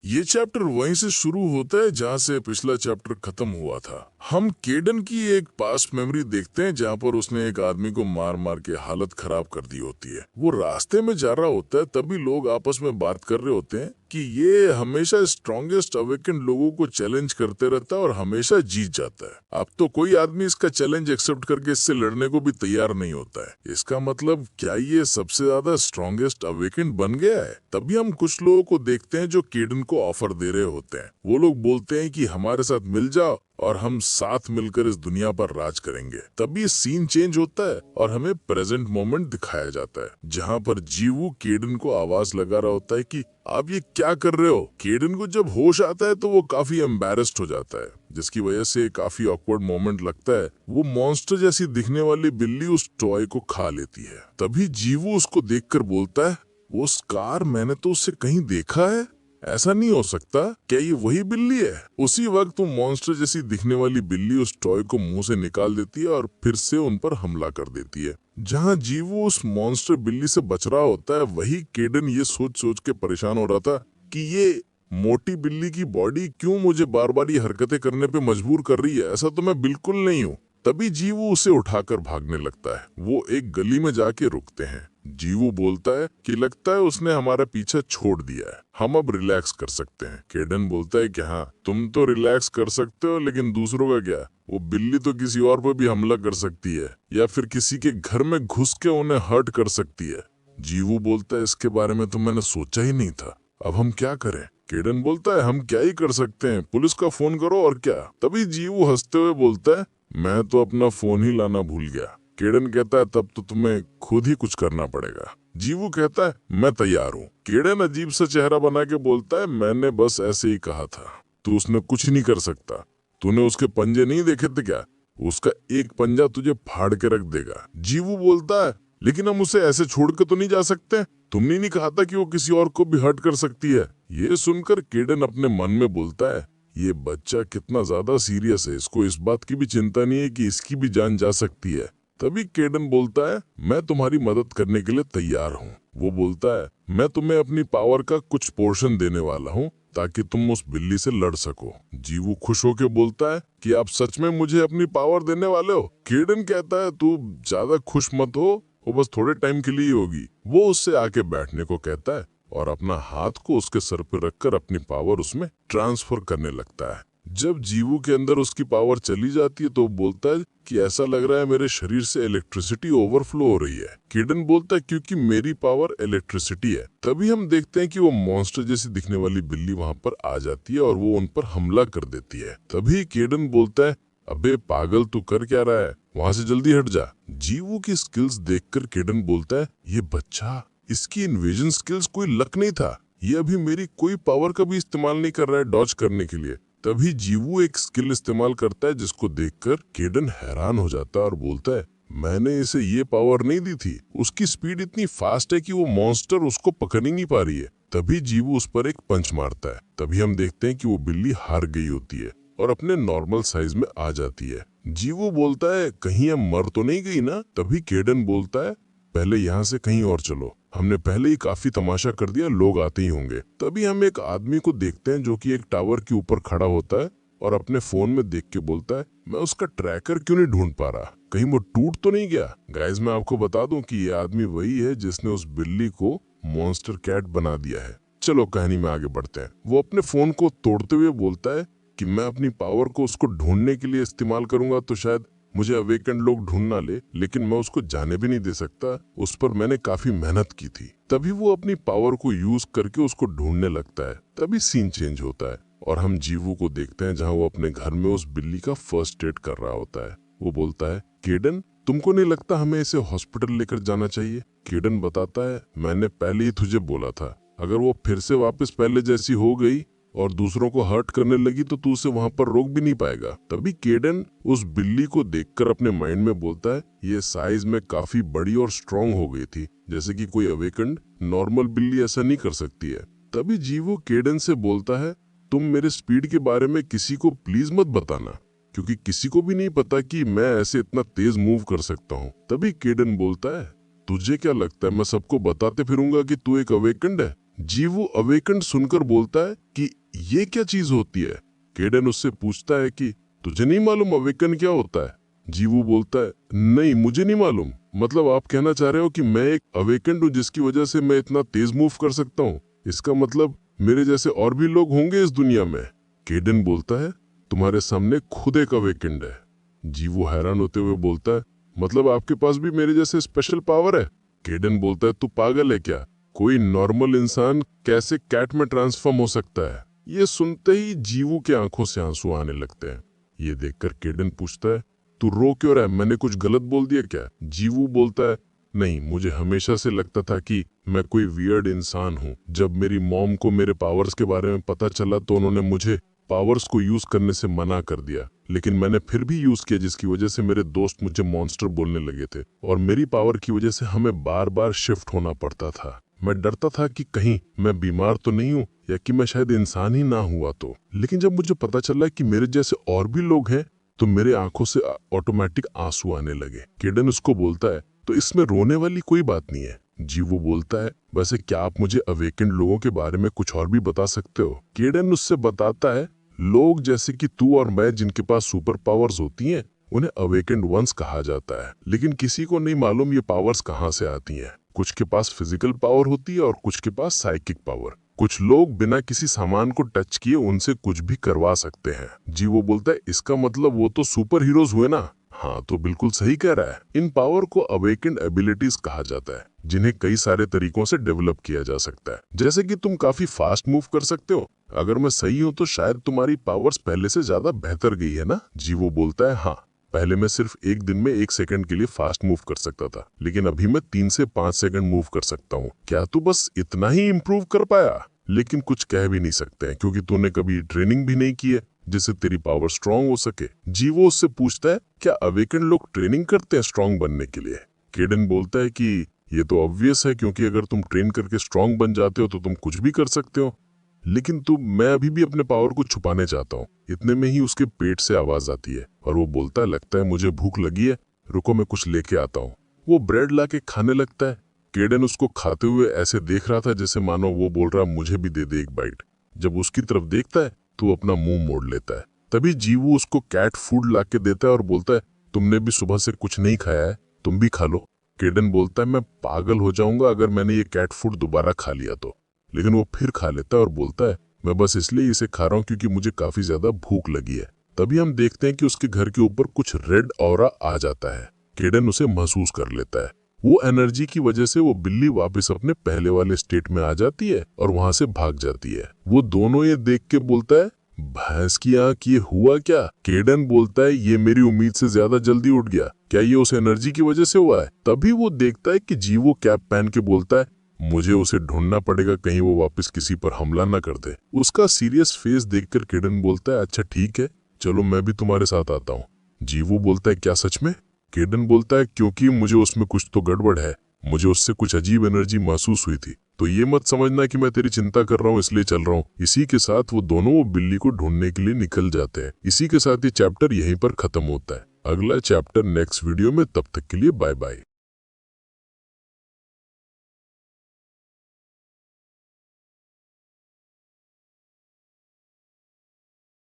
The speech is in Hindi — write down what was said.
ये चैप्टर वहीं से शुरू होता है जहाँ से पिछला चैप्टर खत्म हुआ था। हम केडन की एक पास्ट मेमोरी देखते हैं जहाँ पर उसने एक आदमी को मार मार के हालत खराब कर दी होती है। वो रास्ते में जा रहा होता है, तभी लोग आपस में बात कर रहे होते हैं कि ये हमेशा स्ट्रॉन्गेस्ट अवेकेंड लोगों को चैलेंज करते रहता है और हमेशा जीत जाता है। अब तो कोई आदमी इसका चैलेंज एक्सेप्ट करके इससे लड़ने को भी तैयार नहीं होता है। इसका मतलब क्या ये सबसे ज्यादा स्ट्रॉन्गेस्ट अवेकेंड बन गया है? तभी हम कुछ लोगों को देखते हैं जो केडन को ऑफर दे रहे होते हैं। वो लोग बोलते हैं कि हमारे साथ मिल जाओ और हम साथ मिलकर इस दुनिया पर राज करेंगे। तभी सीन चेंज होता है और हमें प्रेजेंट मोमेंट दिखाया जाता है, जहाँ पर जीवू केडन को आवाज लगा रहा होता है कि आप ये क्या कर रहे हो। केडन को जब होश आता है तो वो काफी एम्बैरेस्ड हो जाता है, जिसकी वजह से काफी ऑकवर्ड मोमेंट लगता है। वो मॉन्स्टर जैसी दिखने वाली बिल्ली उस टॉय को खा लेती है। तभी जीवू उसको देखकर बोलता है, वो स्कार मैंने तो उससे कहीं देखा है, ऐसा नहीं हो सकता, क्या ये वही बिल्ली है? उसी वक्त वो मॉन्स्टर जैसी दिखने वाली बिल्ली उस टॉय को मुंह से निकाल देती है और फिर से उन पर हमला कर देती है। जहाँ जीवो उस मॉन्स्टर बिल्ली से बच रहा होता है, वही केडन ये सोच सोच के परेशान हो रहा था कि ये मोटी बिल्ली की बॉडी क्यों मुझे बार बार ये हरकतें करने पे मजबूर कर रही है। ऐसा तो मैं बिल्कुल नहीं हूँ। तभी जीवू उसे उठाकर भागने लगता है। वो एक गली में जाके रुकते हैं। जीवू बोलता है कि लगता है उसने हमारा पीछा छोड़ दिया है, हम अब रिलैक्स कर सकते हैं। केडन बोलता है कि हाँ, तुम तो रिलैक्स कर सकते हो, लेकिन दूसरों का क्या? वो बिल्ली तो किसी और पर भी हमला कर सकती है या फिर किसी के घर में घुस के उन्हें हर्ट कर सकती है। जीवू बोलता है, इसके बारे में तो मैंने सोचा ही नहीं था, अब हम क्या करें? केडन बोलता है, हम क्या ही कर सकते हैं, पुलिस का फोन करो और क्या। तभी जीवू हंसते हुए बोलता है, मैं तो अपना फोन ही लाना भूल गया। केडन कहता है, तब तो तुम्हें खुद ही कुछ करना पड़ेगा। जीवू कहता है, मैं तैयार हूँ। केडन अजीब सा चेहरा बना के बोलता है, मैंने बस ऐसे ही कहा था, तू उसने कुछ नहीं कर सकता। तूने उसके पंजे नहीं देखे थे क्या? उसका एक पंजा तुझे फाड़ के रख देगा। जीवू बोलता है, लेकिन हम उसे ऐसे छोड़ के तो नहीं जा सकते, तुमने नहीं कहा था कि वो किसी और को भी हर्ट कर सकती है। ये सुनकर केडन अपने मन में बोलता है, ये बच्चा कितना ज्यादा सीरियस है, इसको इस बात की भी चिंता नहीं है कि इसकी भी जान जा सकती है। तभी केडन बोलता है, मैं तुम्हारी मदद करने के लिए तैयार हूँ। वो बोलता है, मैं तुम्हें अपनी पावर का कुछ पोर्शन देने वाला हूँ ताकि तुम उस बिल्ली से लड़ सको। जीवू खुश होकर बोलता है कि आप सच में मुझे अपनी पावर देने वाले हो? केडन कहता है, तू ज्यादा खुश मत हो, वो बस थोड़े टाइम के लिए होगी। वो उससे आके बैठने को कहता है और अपना हाथ को उसके सर पर रखकर अपनी पावर उसमें ट्रांसफर करने लगता है। जब जीवू के अंदर उसकी पावर चली जाती है तो बोलता है कि ऐसा लग रहा है मेरे शरीर से इलेक्ट्रिसिटी ओवरफ्लो हो रही है। केडन बोलता है, क्योंकि मेरी पावर इलेक्ट्रिसिटी है। तभी हम देखते हैं कि वो मॉन्स्टर जैसी दिखने वाली बिल्ली वहाँ पर आ जाती है और वो उन पर हमला कर देती है। तभी केडन बोलता है, अबे पागल, तू कर क्या रहा है, वहाँ से जल्दी हट जा। जीवू की स्किल्स देखकर केडन बोलता है, ये बच्चा, इसकी इन्वेजन स्किल्स कोई लक नहीं था, ये अभी मेरी कोई पावर का भी इस्तेमाल नहीं कर रहा है डॉज करने के लिए। तभी जीवू एक स्किल इस्तेमाल करता है जिसको देखकर केडन हैरान हो जाता है और बोलता है, मैंने इसे ये पावर नहीं दी थी, उसकी स्पीड इतनी फास्ट है कि वो मॉन्स्टर उसको पकड़ ही नहीं पा रही है। तभी जीवू उस पर एक पंच मारता है। तभी हम देखते हैं कि वो बिल्ली हार गई होती है और अपने नॉर्मल साइज में आ जाती है। जीवू बोलता है, कहीं हम मर तो नहीं गई ना? तभी केडन बोलता है, पहले यहाँ से कहीं और चलो, हमने पहले ही काफी तमाशा कर दिया, लोग आते ही होंगे। तभी हम एक आदमी को देखते हैं जो कि एक टावर के ऊपर खड़ा होता है और अपने फोन में देख के बोलता है, मैं उसका ट्रैकर क्यों नहीं ढूंढ पा रहा, कहीं वो टूट तो नहीं गया? गाइस, मैं आपको बता दूं कि ये आदमी वही है जिसने उस बिल्ली को मॉन्स्टर कैट बना दिया है। चलो कहानी में आगे बढ़ते हैं। वो अपने फोन को तोड़ते हुए बोलता है कि मैं अपनी पावर को उसको ढूंढने के लिए इस्तेमाल करूंगा तो शायद मुझे अवेकेंड लोग ढूंढ ना ले, लेकिन मैं उसको जाने भी नहीं दे सकता, उस पर मैंने काफी मेहनत की थी। तभी वो अपनी पावर को यूज करके उसको ढूंढने लगता है। तभी सीन चेंज होता है और हम जीवू को देखते हैं जहाँ वो अपने घर में उस बिल्ली का फर्स्ट एड कर रहा होता है। वो बोलता है, केडन, तुमको नहीं लगता हमें इसे हॉस्पिटल लेकर जाना चाहिए? केडन बताता है, मैंने पहले ही तुझे बोला था, अगर वो फिर से वापस पहले जैसी हो गई और दूसरों को हर्ट करने लगी तो तू उसे वहाँ पर रोक भी नहीं पाएगा। तभी केडन उस बिल्ली को देखकर अपने माइंड में बोलता है, ये साइज में काफी बड़ी और स्ट्रॉन्ग हो गई थी, जैसे कि कोई अवेकेंड नॉर्मल बिल्ली ऐसा नहीं कर सकती है। तभी जीवो केडन से बोलता है, तुम मेरे स्पीड के बारे में किसी को प्लीज मत बताना, क्योंकि किसी को भी नहीं पता कि मैं ऐसे इतना तेज मूव कर सकता हूँ। तभी केडन बोलता है, तुझे क्या लगता है मैं सबको बताते फिरूंगा कि तू एक अवेकेंड है? जीवू अवेकन सुनकर बोलता है कि ये क्या चीज होती है। केडन उससे पूछता है कि तुझे नहीं मालूम अवेकन क्या होता है। जीवू बोलता है नहीं, मुझे नहीं मालूम। मतलब आप कहना चाह रहे हो कि मैं एक अवेकन हूँ जिसकी वजह से मैं इतना तेज मूव कर सकता हूँ? इसका मतलब मेरे जैसे और भी लोग होंगे इस दुनिया में। केडन बोलता है तुम्हारे सामने खुद एक अवेकन्ड है। जीवू हैरान होते हुए बोलता है मतलब आपके पास भी मेरे जैसे स्पेशल पावर है? केडन बोलता है तू पागल है क्या? कोई नॉर्मल इंसान कैसे कैट में ट्रांसफॉर्म हो सकता है? ये सुनते ही जीवू के आंखों से आंसू आने लगते हैं। ये देखकर केडन पूछता है तू रो क्यों रहा है? मैंने कुछ गलत बोल दिया क्या? जीवू बोलता है नहीं, मुझे हमेशा से लगता था कि मैं कोई वियर्ड इंसान हूँ। जब मेरी मॉम को मेरे पावर्स के बारे में पता चला तो उन्होंने मुझे पावर्स को यूज करने से मना कर दिया, लेकिन मैंने फिर भी यूज किया, जिसकी वजह से मेरे दोस्त मुझे मॉन्स्टर बोलने लगे थे और मेरी पावर की वजह से हमें बार बार शिफ्ट होना पड़ता था। मैं डरता था कि कहीं मैं बीमार तो नहीं हूँ या कि मैं शायद इंसान ही ना हुआ तो। लेकिन जब मुझे पता चला कि मेरे जैसे और भी लोग हैं तो मेरे आंखों से ऑटोमेटिक आंसू आने लगे। केडन उसको बोलता है तो इसमें रोने वाली कोई बात नहीं है। जीवू बोलता है वैसे क्या आप मुझे अवेकेंड लोगों के बारे में कुछ और भी बता सकते हो? केडन उससे बताता है लोग जैसे कि तू और मैं जिनके पास सुपर पावर्स होती हैं उन्हें अवेकेंड वंस कहा जाता है, लेकिन किसी को नहीं मालूम ये पावर्स कहाँ से आती हैं। कुछ के पास फिजिकल पावर होती है और कुछ के पास साइकिक पावर। कुछ लोग बिना किसी सामान को टच किए उनसे कुछ भी करवा सकते हैं। जीवो बोलता है इसका मतलब वो तो सुपर हीरोज हुए ना? हाँ, तो बिल्कुल सही कह रहा है। इन पावर को अवेकेंड एबिलिटीज कहा जाता है, जिन्हें कई सारे तरीकों से डेवलप किया जा सकता है। जैसे कि तुम काफी फास्ट मूव कर सकते हो। अगर मैं सही हूँ तो शायद तुम्हारी पावर्स पहले से ज्यादा बेहतर गई है ना? जीवो बोलता है हाँ, पहले मैं सिर्फ एक दिन में 1 सेकंड के लिए फास्ट मूव कर सकता था, लेकिन अभी मैं 3 से 5 सेकंड मूव कर सकता हूँ। क्या तू बस इतना ही इम्प्रूव कर पाया? लेकिन कुछ कह भी नहीं सकते हैं क्योंकि तूने कभी ट्रेनिंग भी नहीं की है जिससे तेरी पावर स्ट्रांग हो सके। जीवो उससे पूछता है क्या अवेकेंड लोग ट्रेनिंग करते हैं स्ट्रांग बनने के लिए? केडन बोलता है कि ये तो ऑब्वियस है, क्योंकि अगर तुम ट्रेन करके स्ट्रांग बन जाते हो तो तुम कुछ भी कर सकते हो। लेकिन मैं अभी भी अपने पावर को छुपाने चाहता हूँ। इतने में ही उसके पेट से आवाज आती है और वो बोलता है लगता है मुझे भूख लगी है, रुको मैं कुछ लेके आता हूँ। वो ब्रेड लाके खाने लगता है। केडन उसको खाते हुए ऐसे देख रहा था जैसे मानो वो बोल रहा मुझे भी दे दे एक बाइट। जब उसकी तरफ देखता है तो वो अपना मुंह मोड़ लेता है। तभी जीवू उसको कैट फूड लाके देता है और बोलता है तुमने भी सुबह से कुछ नहीं खाया है, तुम भी खा लो। केडन बोलता है मैं पागल हो जाऊंगा अगर मैंने ये कैट फूड दोबारा खा लिया तो। लेकिन वो फिर खा लेता है और बोलता है मैं बस इसलिए इसे खा रहा हूँ क्योंकि मुझे काफी ज्यादा भूख लगी है। तभी हम देखते हैं कि उसके घर के ऊपर कुछ रेड ऑरा आ जाता है। केडन उसे महसूस कर लेता है। वो एनर्जी की वजह से वो बिल्ली वापस अपने पहले वाले स्टेट में आ जाती है और वहां से भाग जाती है। वो दोनों ये देख के बोलता है भैंस की आंख, ये हुआ क्या? केडन बोलता है ये मेरी उम्मीद से ज्यादा जल्दी उठ गया, क्या ये उस एनर्जी की वजह से हुआ है? तभी वो देखता है कि जीवो कैप पहन के बोलता है मुझे उसे ढूंढना पड़ेगा, कहीं वो वापस किसी पर हमला न कर दे। उसका सीरियस फेस देखकर केडन बोलता है अच्छा ठीक है, चलो मैं भी तुम्हारे साथ आता हूँ। जीवो बोलता है क्या सच में? केडन बोलता है क्योंकि मुझे उसमें कुछ तो गड़बड़ है, मुझे उससे कुछ अजीब एनर्जी महसूस हुई थी, तो ये मत समझना कि मैं तेरी चिंता कर रहा हूँ इसलिए चल रहा हूँ। इसी के साथ वो दोनों वो बिल्ली को ढूंढने के लिए निकल जाते हैं। इसी के साथ ये चैप्टर यहीं पर खत्म होता है। अगला चैप्टर नेक्स्ट वीडियो में, तब तक के लिए बाय बाय।